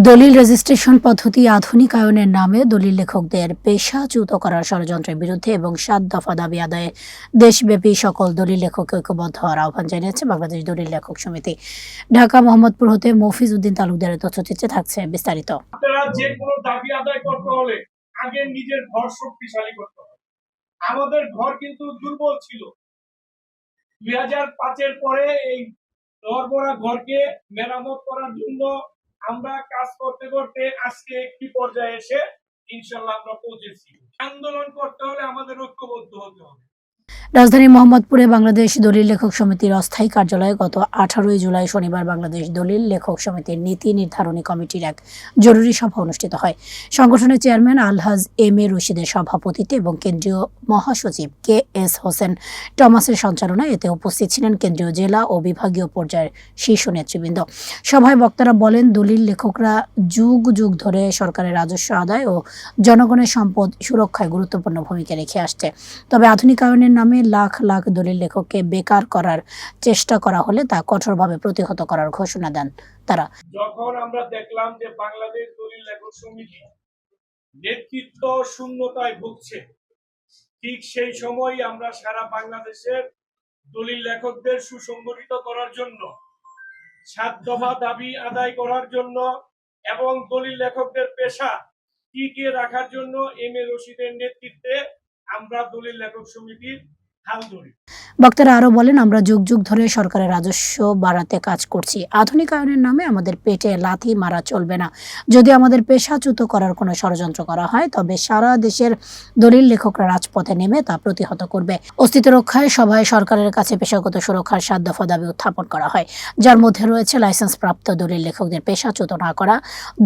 দলিল রেজিস্ট্রেশন পদ্ধতি আধুনিকায়নের নামে দলিল লেখকদের পেশাচ্যুত করার ষড়যন্ত্রের বিরুদ্ধে এবং ৭ দফা দাবি আদায়ে দেশব্যাপী সকল দলিল লেখককে ঐক্যবদ্ধ হওয়ার আহ্বান জানিয়েছে বাংলাদেশ দলিল লেখক সমিতি। ঢাকা মোহাম্মদপুর হতে মফিজ উদ্দিন তালুকদারের তথ্যচিত্রে থাকছে বিস্তারিত। আপনারা যে কোনো দাবি আদায় করতে হলে আগে নিজের ঘর শক্তিশালী করতে হবে। আমাদের ঘর কিন্তু দুর্বল ছিল। 2005-এর পরে এই দরবরা ঘরকে মেরামত করার জন্য আমরা কাজ করতে করতে আজকে একটি পর্যায়ে এসে ইনশাআল্লাহ আমরা পৌঁছেছি। আন্দোলন করতে হলে আমাদের ঐক্যবদ্ধ হতে হবে। রাজধানীর মোহাম্মদপুরে বাংলাদেশ দলিল লেখক সমিতির অস্থায়ী কার্যালয়ে গত 18 জুলাই শনিবার বাংলাদেশ দলিল লেখক সমিতির নীতি নির্ধারণী কমিটির এক জরুরি সভা অনুষ্ঠিত হয়। সংগঠনের চেয়ারম্যান আলহাজ এম এ রশিদের সভাপতিত্বে এবং কেন্দ্রীয় মহাসচিব কে এস হোসেন টমাসের সঞ্চালনায় এতে উপস্থিত ছিলেন কেন্দ্রীয় জেলা ও বিভাগীয় পর্যায়ের শীর্ষ নেতৃবৃন্দ। সভায় বক্তারা বলেন, দলিল লেখকরা যুগ যুগ ধরে সরকারের রাজস্ব আদায় ও জনগণের সম্পদ সুরক্ষায় গুরুত্বপূর্ণ ভূমিকা রেখে আসছে। তবে আধুনিকায়নের নামে লাখ লাখ দলিল লেখককে বেকার করার চেষ্টা করা হলে তা কঠোরভাবে প্রতিহত করার ঘোষণা দেন তারা। যখন আমরা দেখলাম যে বাংলাদেশ দলিল লেখক সমিতি নেতৃত্ব শূন্যতায় ভুগছে, ঠিক সেই সময় আমরা সারা বাংলাদেশের দলিল লেখকদের সুসংগঠিত করার জন্য, ৭ দফা দাবি আদায় করার জন্য এবং দলিল লেখকদের পেশা টিকিয়ে রাখার জন্য এম এ রশিদের নেতৃত্বে আমরা দলিল লেখক সমিতির হাল ধরি। বক্তারা আরো বলেন, আমরা যুগ যুগ ধরে সরকারের রাজস্ব বাড়াতে কাজ করছি। আধুনিকায়নের নামে আমাদের পেটে লাথি মারা চলবে না। যদি আমাদের পেশাচ্যুত করার কোনো ষড়যন্ত্র করা হয় তবে সারা দেশের দলিল লেখকরা রাজপথে নেমে তা প্রতিহত করবে। অস্তিত্ব রক্ষায় সভায় সরকারের কাছে পেশাগত সুরক্ষার ৭ দফা দাবি উত্থাপন করা হয়, যার মধ্যে রয়েছে লাইসেন্সপ্রাপ্ত দলিল লেখকদের পেশাচ্যুত না করা,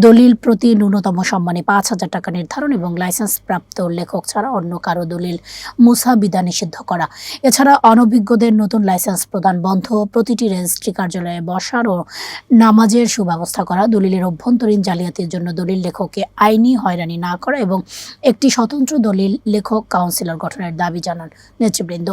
দলিল প্রতি ন্যূনতম সম্মানী ৫,০০০ টাকা নির্ধারণ এবং লাইসেন্সপ্রাপ্ত লেখক ছাড়া অন্য কারো দলিল মুসাবিদা নিষিদ্ধ করা। এছাড়া অনভিজ্ঞদের নতুন লাইসেন্স প্রদান বন্ধ, প্রতিটি রেজিস্ট্রি কার্যালয়ে বসার ও নামাজের সুব্যবস্থা করা, দলিলের অভ্যন্তরীণ জালিয়াতির জন্য দলিল লেখককে আইনি হয়রানি না করা এবং একটি স্বতন্ত্র দলিল লেখক কাউন্সিলর গঠনের দাবি জানান নেতৃবৃন্দ।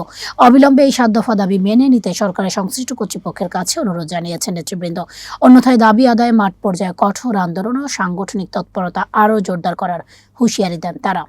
অবিলম্বে এই ৭ দফা দাবি মেনে নিতে সরকারের সংশ্লিষ্ট কর্তৃপক্ষের কাছে অনুরোধ জানিয়েছেন নেতৃবৃন্দ। অন্যথায় দাবি আদায়ে মাঠ পর্যায়ে কঠোর আন্দোলন ও সাংগঠনিক তৎপরতা আরও জোরদার করার হুঁশিয়ারি দেন তারা।